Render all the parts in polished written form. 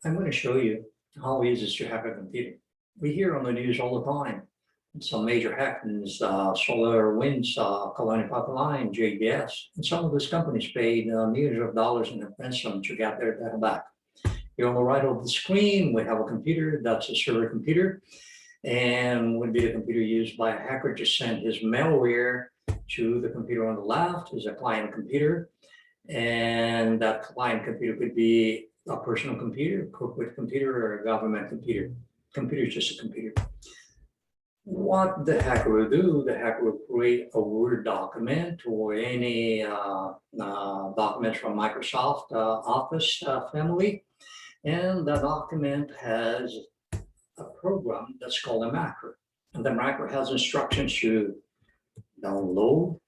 I'm going to show you how easy it is to hack a computer. We hear on the news all the time. Some major hackings, SolarWinds, Colonial Pipeline, JBS, and some of these companies paid millions of dollars in a ransom to get their data back. Here on the right of the screen, we have a computer. That's a server computer, and would be the computer used by a hacker to send his malware to the computer on the left is a client computer, and that client computer could be a personal computer, corporate computer, or a government computer. Computer is just a computer. What the hacker will do, the hacker will create a Word document or any document from Microsoft Office family, and that document has a program that's called a macro. And the macro has instructions to download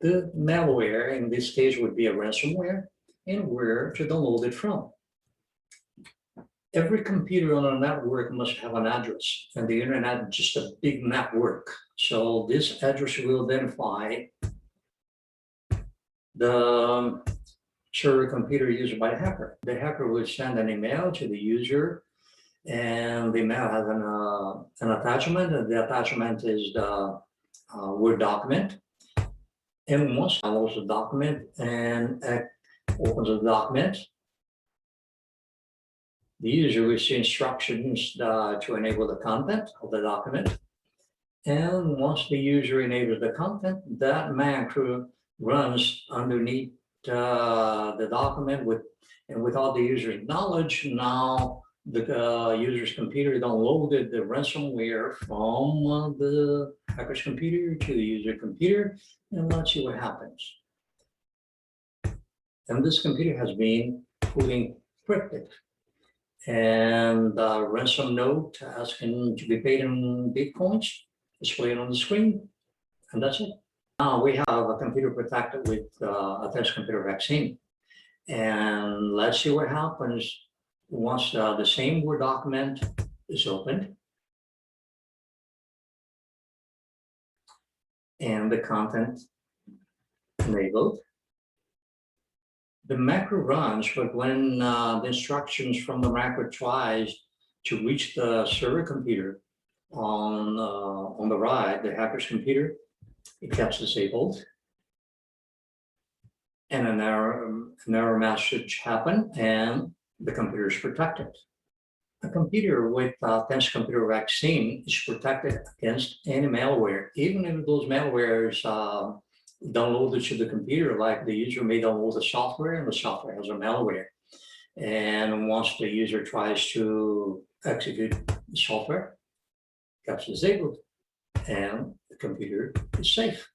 the malware, in this case would be a ransomware, and where to download it from. Every computer on a network must have an address, and the internet is just a big network. So this address will identify the server computer used by the hacker. The hacker will send an email to the user, and the email has an attachment, and the attachment is the Word document. And once it downloads the document and opens the document, the user will see instructions to enable the content of the document. And once the user enables the content, that macro runs underneath the document and without the user's knowledge. Now the user's computer downloaded the ransomware from the hacker's computer to the user computer, and let's see what happens. And this computer has been fully encrypted, and the ransom note asking to be paid in Bitcoins displayed on the screen, and that's it. Now we have a computer protected with Atense Computer Vaccine, and let's see what happens once the same Word document is opened and the content enabled. The macro runs, but when the instructions from the macro tries to reach the server computer on the right, the hacker's computer, it gets disabled, and an error message happens, and the computer is protected. A computer with Atense Computer Vaccine is protected against any malware, even if those malwares downloaded to the computer, like the user may download the software and the software has a malware. And once the user tries to execute the software, it gets disabled and the computer is safe.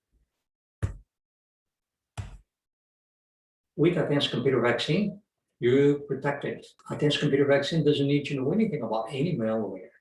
With Atense Computer Vaccine, you're protected. Atense Computer Vaccine doesn't need to know anything about any malware.